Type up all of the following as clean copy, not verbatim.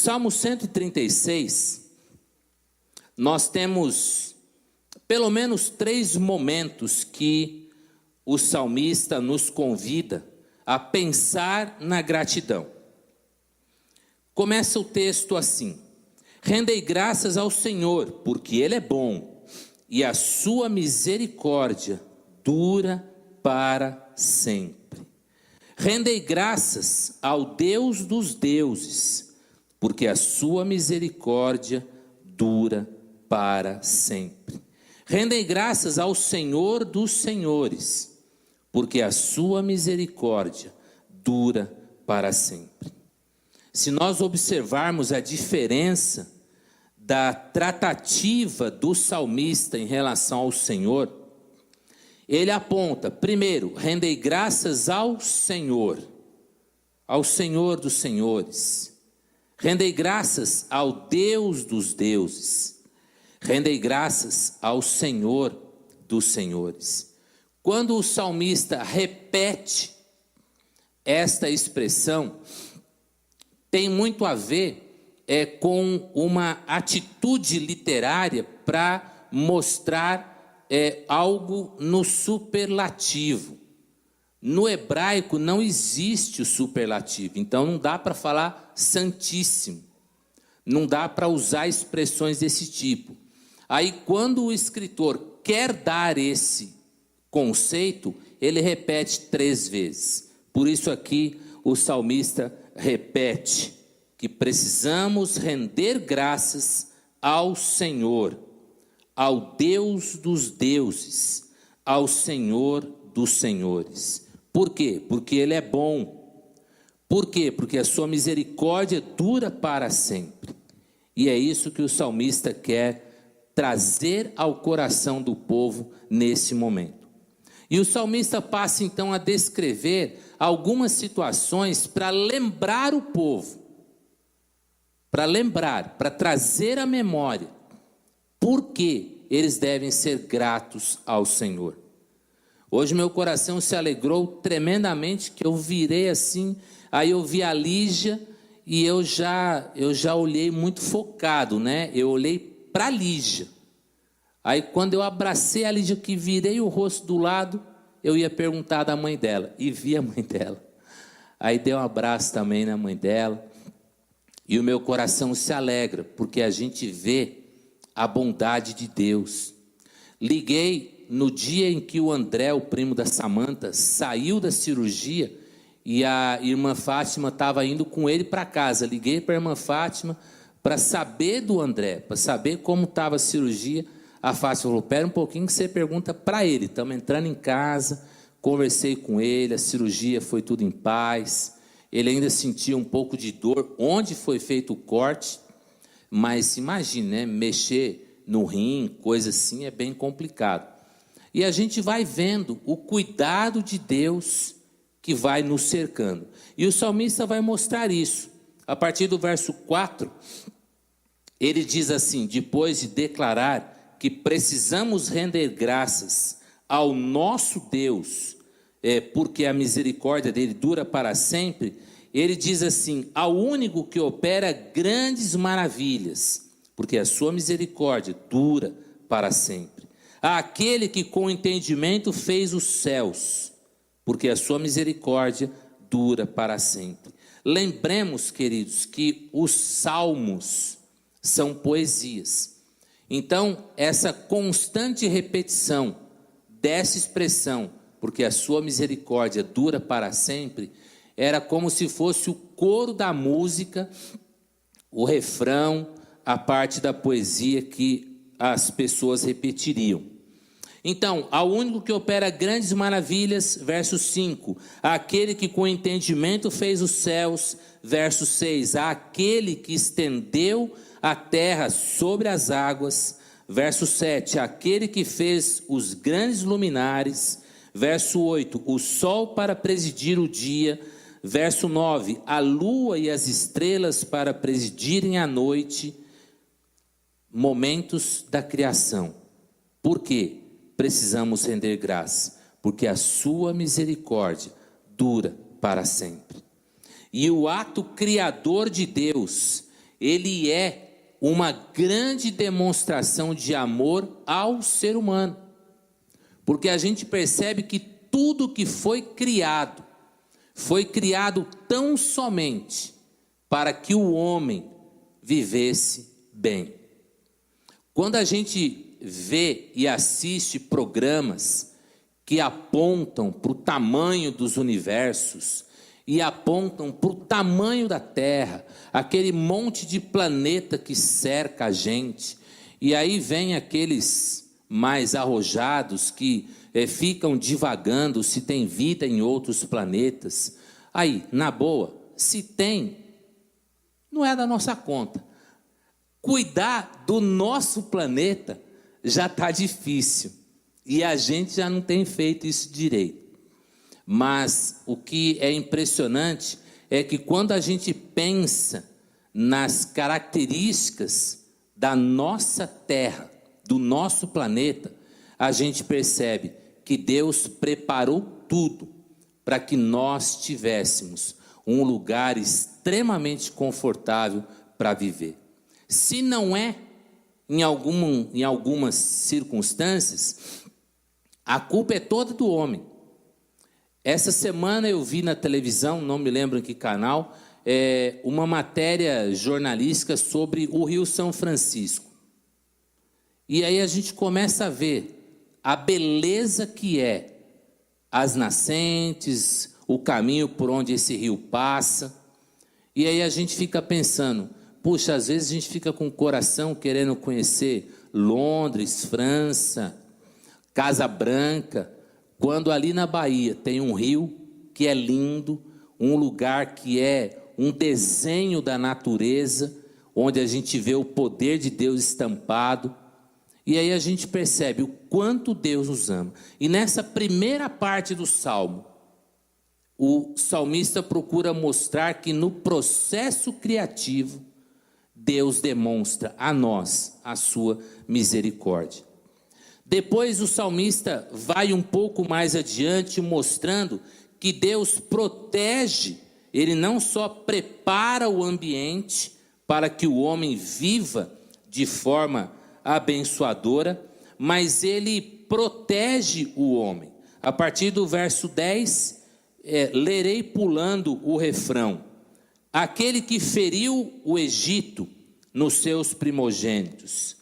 Salmo 136, nós temos pelo menos 3 momentos que o salmista nos convida a pensar na gratidão. Começa o texto assim: rendei graças ao Senhor, porque Ele é bom, e a sua misericórdia dura para sempre. Rendei graças ao Deus dos deuses, porque a sua misericórdia dura para sempre. Rendei graças ao Senhor dos senhores, porque a sua misericórdia dura para sempre. Se nós observarmos a diferença da tratativa do salmista em relação ao Senhor, ele aponta, primeiro, rendei graças ao Senhor dos senhores. Rendei graças ao Deus dos deuses. Rendei graças ao Senhor dos senhores. Quando o salmista repete esta expressão, tem muito a ver com uma atitude literária para mostrar algo no superlativo. No hebraico não existe o superlativo, então não dá para falar santíssimo, não dá para usar expressões desse tipo. Aí quando o escritor quer dar esse conceito, ele repete 3 vezes. Por isso aqui o salmista repete que precisamos render graças ao Senhor, ao Deus dos deuses, ao Senhor dos senhores. Por quê? Porque Ele é bom. Por quê? Porque a sua misericórdia dura para sempre. E é isso que o salmista quer trazer ao coração do povo nesse momento. E o salmista passa então a descrever algumas situações para lembrar o povo, para trazer à memória por que eles devem ser gratos ao Senhor. Hoje meu coração se alegrou tremendamente que eu virei assim, aí eu vi a Lígia e eu já olhei muito focado, né? Eu olhei para a Lígia. Aí quando eu abracei a Lígia, que virei o rosto do lado, eu ia perguntar da mãe dela, e vi a mãe dela. Aí dei um abraço também na mãe dela, e o meu coração se alegra, porque a gente vê a bondade de Deus. Liguei no dia em que o André, o primo da Samanta, saiu da cirurgia, e a irmã Fátima estava indo com ele para casa. Liguei para a irmã Fátima para saber do André, para saber como estava a cirurgia. A Fátima falou: pera um pouquinho que você pergunta para ele. Estamos entrando em casa, conversei com ele, a cirurgia foi tudo em paz. Ele ainda sentia um pouco de dor onde foi feito o corte, mas imagine, né, mexer no rim, coisa assim, é bem complicado. E a gente vai vendo o cuidado de Deus que vai nos cercando. E o salmista vai mostrar isso. A partir do verso 4, ele diz assim: depois de declarar que precisamos render graças ao nosso Deus, porque a misericórdia dele dura para sempre, ele diz assim: ao único que opera grandes maravilhas, porque a sua misericórdia dura para sempre. Àquele que com entendimento fez os céus, porque a sua misericórdia dura para sempre. Lembremos, queridos, que os salmos são poesias. Então, essa constante repetição dessa expressão, porque a sua misericórdia dura para sempre, era como se fosse o coro da música, o refrão, a parte da poesia que as pessoas repetiriam. Então, ao único que opera grandes maravilhas, verso 5, aquele que com entendimento fez os céus, verso 6, aquele que estendeu a terra sobre as águas, verso 7, aquele que fez os grandes luminares, verso 8, o sol para presidir o dia, verso 9, a lua e as estrelas para presidirem a noite, momentos da criação. Por quê? Precisamos render graça, porque a sua misericórdia dura para sempre. E o ato criador de Deus, ele é uma grande demonstração de amor ao ser humano. Porque a gente percebe que tudo que foi criado tão somente para que o homem vivesse bem. Quando a gente vê e assiste programas que apontam para o tamanho dos universos e apontam para o tamanho da Terra, aquele monte de planeta que cerca a gente, e aí vem aqueles mais arrojados que ficam divagando se tem vida em outros planetas. Aí, na boa, se tem, não é da nossa conta. Cuidar do nosso planeta já está difícil, e a gente já não tem feito isso direito. Mas o que é impressionante é que quando a gente pensa nas características da nossa Terra, do nosso planeta, a gente percebe que Deus preparou tudo para que nós tivéssemos um lugar extremamente confortável para viver. Se não é, em algumas circunstâncias, a culpa é toda do homem. Essa semana eu vi na televisão, não me lembro em que canal, uma matéria jornalística sobre o Rio São Francisco. E aí a gente começa a ver a beleza que é as nascentes, o caminho por onde esse rio passa. E aí a gente fica pensando, puxa, às vezes a gente fica com o coração querendo conhecer Londres, França, Casa Branca, quando ali na Bahia tem um rio que é lindo, um lugar que é um desenho da natureza, onde a gente vê o poder de Deus estampado. E aí a gente percebe o quanto Deus nos ama. E nessa primeira parte do Salmo, o salmista procura mostrar que no processo criativo, Deus demonstra a nós a sua misericórdia. Depois o salmista vai um pouco mais adiante, mostrando que Deus protege, ele não só prepara o ambiente para que o homem viva de forma abençoadora, mas ele protege o homem. A partir do verso 10, lerei pulando o refrão. Aquele que feriu o Egito nos seus primogênitos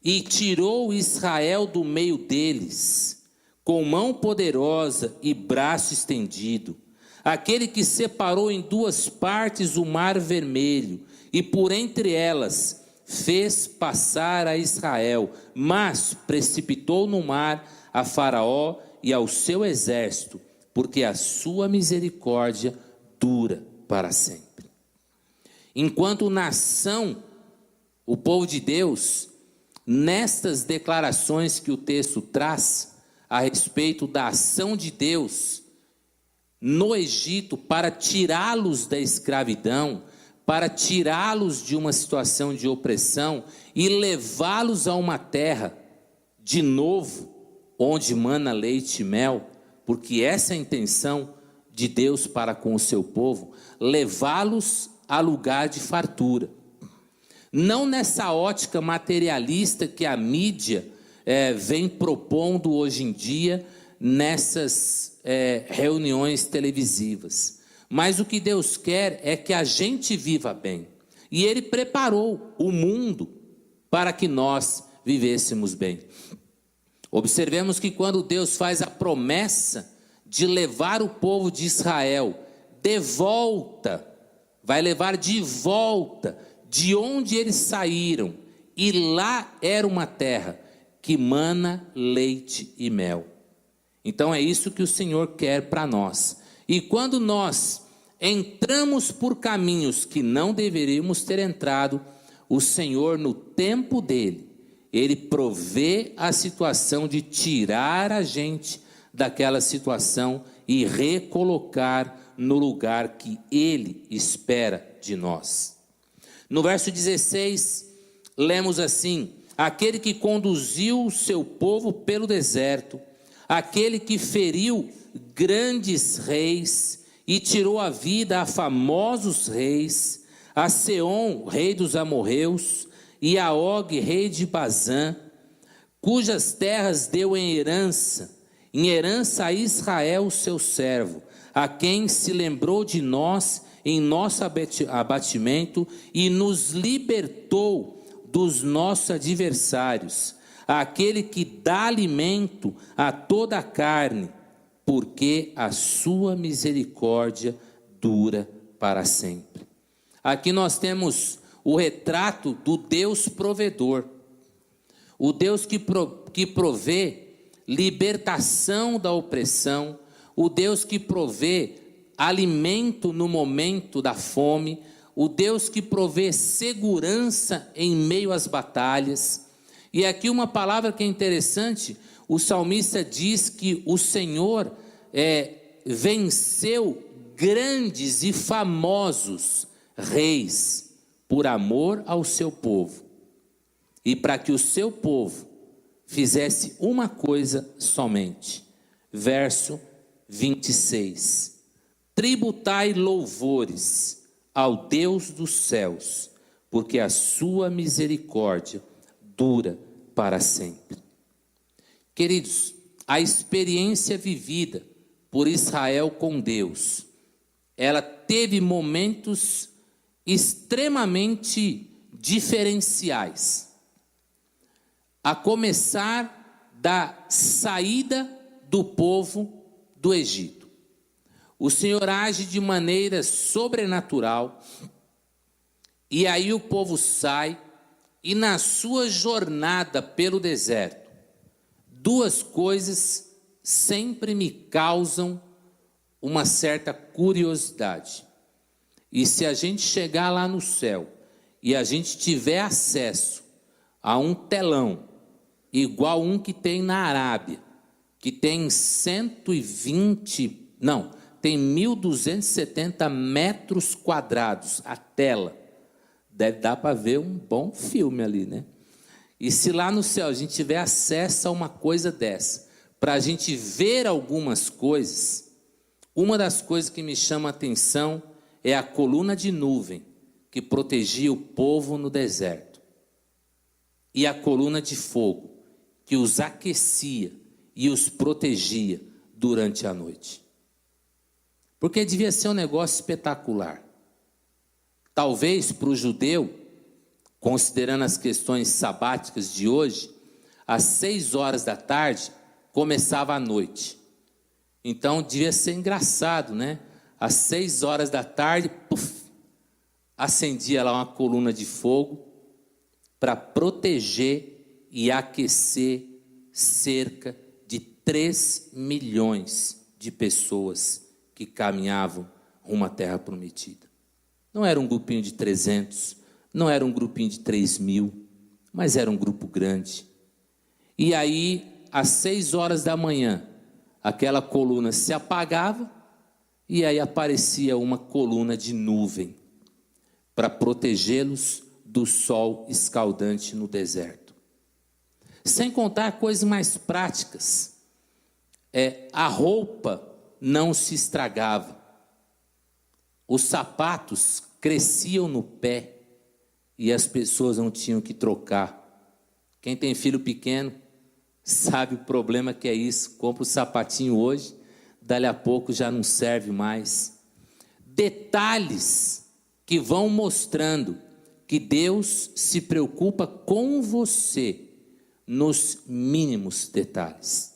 e tirou Israel do meio deles, com mão poderosa e braço estendido, aquele que separou em duas partes o mar vermelho e por entre elas fez passar a Israel, mas precipitou no mar a Faraó e ao seu exército, porque a sua misericórdia dura para sempre. Enquanto nação, o povo de Deus, nestas declarações que o texto traz a respeito da ação de Deus no Egito para tirá-los da escravidão, para tirá-los de uma situação de opressão e levá-los a uma terra de novo, onde mana leite e mel, porque essa é a intenção de Deus para com o seu povo, levá-los a lugar de fartura. Não nessa ótica materialista que a mídia vem propondo hoje em dia nessas reuniões televisivas. Mas o que Deus quer é que a gente viva bem. E Ele preparou o mundo para que nós vivêssemos bem. Observemos que quando Deus faz a promessa de levar o povo de Israel de volta, vai levar de volta de onde eles saíram, e lá era uma terra que mana leite e mel. Então é isso que o Senhor quer para nós. E quando nós entramos por caminhos que não deveríamos ter entrado, o Senhor, no tempo dele, Ele provê a situação de tirar a gente daquela situação e recolocar no lugar que Ele espera de nós. No verso 16, lemos assim: aquele que conduziu o seu povo pelo deserto, aquele que feriu grandes reis e tirou a vida a famosos reis, a Seom, rei dos amorreus, e a Og, rei de Bazã, cujas terras deu em herança a Israel, seu servo, a quem se lembrou de nós em nosso abatimento e nos libertou dos nossos adversários, aquele que dá alimento a toda a carne, porque a sua misericórdia dura para sempre. Aqui nós temos o retrato do Deus provedor, o Deus que provê libertação da opressão, o Deus que provê alimento no momento da fome, o Deus que provê segurança em meio às batalhas. E aqui uma palavra que é interessante, o salmista diz que o Senhor venceu grandes e famosos reis por amor ao seu povo, e para que o seu povo fizesse uma coisa somente. Verso 26: tributai louvores ao Deus dos céus, porque a sua misericórdia dura para sempre. Queridos, a experiência vivida por Israel com Deus, ela teve momentos extremamente diferenciais, a começar da saída do povo do Egito. O Senhor age de maneira sobrenatural, e aí o povo sai, e na sua jornada pelo deserto, duas coisas sempre me causam uma certa curiosidade. E se a gente chegar lá no céu e a gente tiver acesso a um telão igual um que tem na Arábia, que tem 1.270 metros quadrados a tela, deve dar para ver um bom filme ali, né? E se lá no céu a gente tiver acesso a uma coisa dessa, para a gente ver algumas coisas, uma das coisas que me chama a atenção é a coluna de nuvem que protegia o povo no deserto, e a coluna de fogo que os aquecia e os protegia durante a noite. Porque devia ser um negócio espetacular. Talvez para o judeu, considerando as questões sabáticas de hoje, às 6 horas da tarde começava a noite. Então devia ser engraçado, né? Às 6 horas da tarde, acendia lá uma coluna de fogo para proteger e aquecer cerca de 3 milhões de pessoas que caminhavam rumo à terra prometida. Não era um grupinho de 300, não era um grupinho de 3.000, mas era um grupo grande. E aí, às 6 horas da manhã, aquela coluna se apagava, e aí aparecia uma coluna de nuvem para protegê-los do sol escaldante no deserto. Sem contar coisas mais práticas, a roupa não se estragava, os sapatos cresciam no pé e as pessoas não tinham que trocar. Quem tem filho pequeno sabe o problema que é isso. Compra o sapatinho hoje, dali a pouco já não serve mais. Detalhes que vão mostrando que Deus se preocupa com você nos mínimos detalhes,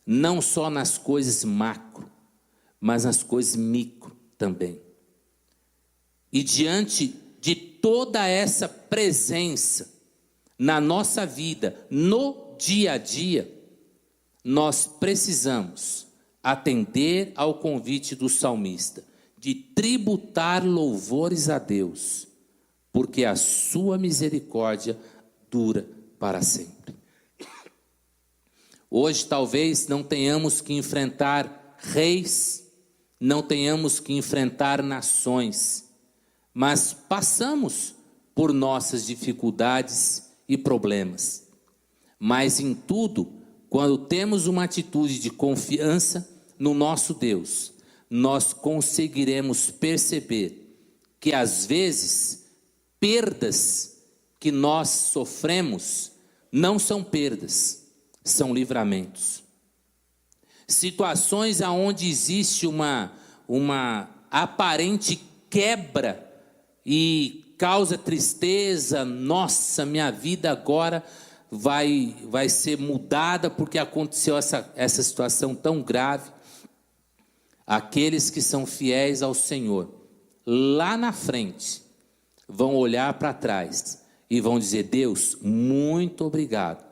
não só nas coisas macro, mas nas coisas micro também. E diante de toda essa presença na nossa vida, no dia a dia, nós precisamos atender ao convite do salmista de tributar louvores a Deus, porque a sua misericórdia dura para sempre. Hoje talvez não tenhamos que enfrentar reis, não tenhamos que enfrentar nações, mas passamos por nossas dificuldades e problemas. Mas em tudo, quando temos uma atitude de confiança no nosso Deus, nós conseguiremos perceber que às vezes perdas que nós sofremos não são perdas, são livramentos. Situações onde existe uma aparente quebra e causa tristeza, nossa, minha vida agora vai ser mudada porque aconteceu essa situação tão grave. Aqueles que são fiéis ao Senhor, lá na frente, vão olhar para trás e vão dizer: Deus, muito obrigado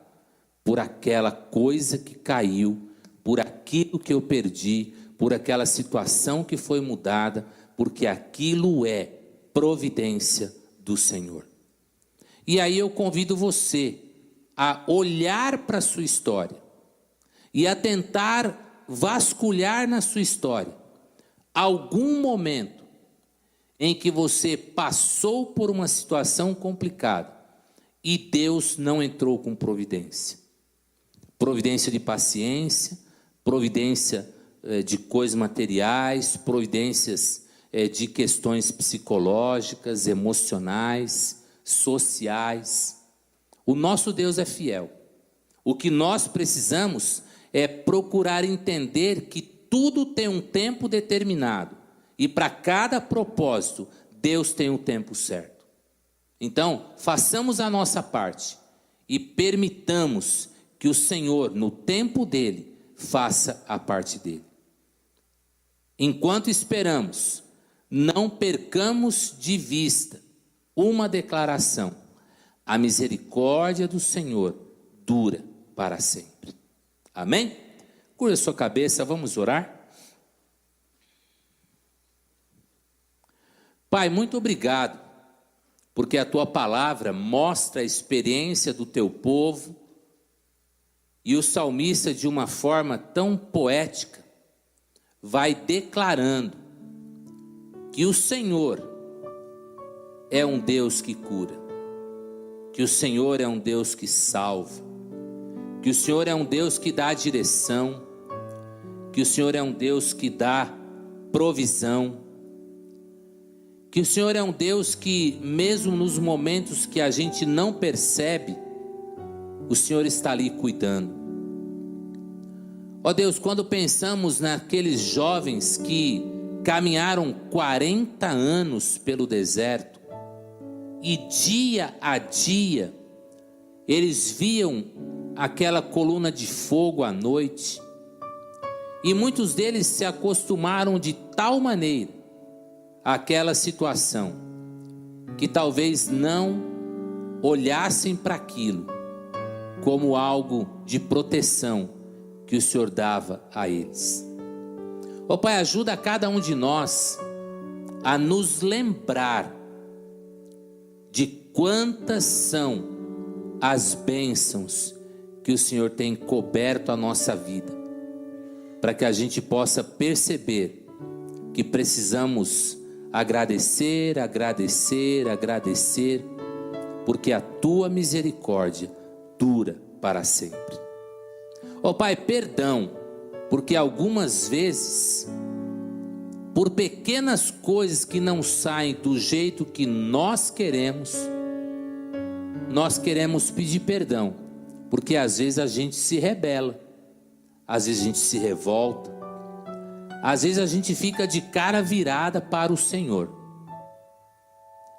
por aquela coisa que caiu, por aquilo que eu perdi, por aquela situação que foi mudada, porque aquilo é providência do Senhor. E aí eu convido você a olhar para a sua história e a tentar vasculhar na sua história algum momento em que você passou por uma situação complicada e Deus não entrou com providência. Providência de paciência, providência de coisas materiais, providências de questões psicológicas, emocionais, sociais. O nosso Deus é fiel. O que nós precisamos é procurar entender que tudo tem um tempo determinado. E para cada propósito, Deus tem um tempo certo. Então, façamos a nossa parte e permitamos que o Senhor, no tempo dele, faça a parte dele. Enquanto esperamos, não percamos de vista uma declaração: a misericórdia do Senhor dura para sempre. Amém? Curva a sua cabeça, vamos orar. Pai, muito obrigado, porque a tua palavra mostra a experiência do teu povo, e o salmista, de uma forma tão poética, vai declarando que o Senhor é um Deus que cura, que o Senhor é um Deus que salva, que o Senhor é um Deus que dá direção, que o Senhor é um Deus que dá provisão, que o Senhor é um Deus que, mesmo nos momentos que a gente não percebe, o Senhor está ali cuidando. Ó Deus, quando pensamos naqueles jovens que caminharam 40 anos pelo deserto, e dia a dia, eles viam aquela coluna de fogo à noite, e muitos deles se acostumaram de tal maneira àquela situação, que talvez não olhassem para aquilo como algo de proteção que o Senhor dava a eles. Ó Pai, ajuda a cada um de nós a nos lembrar de quantas são as bênçãos que o Senhor tem coberto a nossa vida, para que a gente possa perceber que precisamos agradecer, porque a tua misericórdia dura para sempre. Ó Pai, perdão, porque algumas vezes, por pequenas coisas que não saem do jeito que nós queremos pedir perdão, porque às vezes a gente se rebela, às vezes a gente se revolta, às vezes a gente fica de cara virada para o Senhor.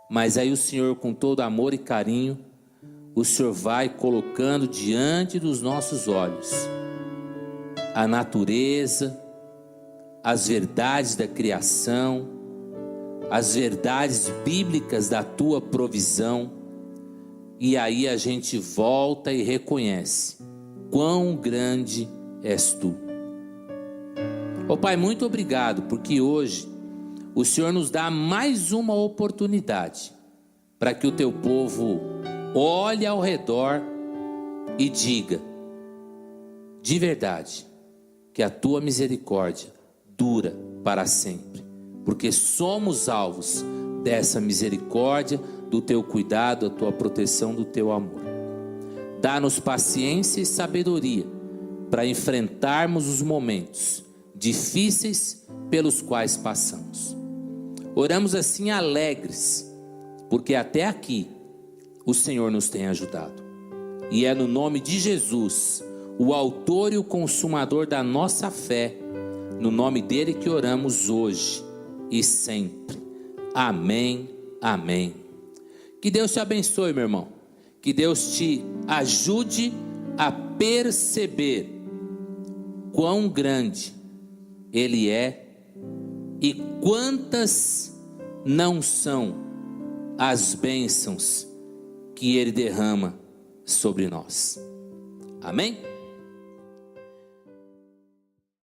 Mas aí o Senhor, com todo amor e carinho, o Senhor vai colocando diante dos nossos olhos a natureza, as verdades da criação, as verdades bíblicas da tua provisão, e aí a gente volta e reconhece quão grande és tu. Ó Pai, muito obrigado, porque hoje o Senhor nos dá mais uma oportunidade para que o teu povo olhe ao redor e diga de verdade que a tua misericórdia dura para sempre, porque somos alvos dessa misericórdia, do teu cuidado, da tua proteção, do teu amor. Dá-nos paciência e sabedoria para enfrentarmos os momentos difíceis pelos quais passamos. Oramos assim alegres, porque até aqui o Senhor nos tem ajudado. E é no nome de Jesus, o autor e o consumador da nossa fé, no nome dele que oramos hoje e sempre. Amém, amém. Que Deus te abençoe, meu irmão. Que Deus te ajude a perceber quão grande Ele é e quantas não são as bênçãos que Ele derrama sobre nós. Amém?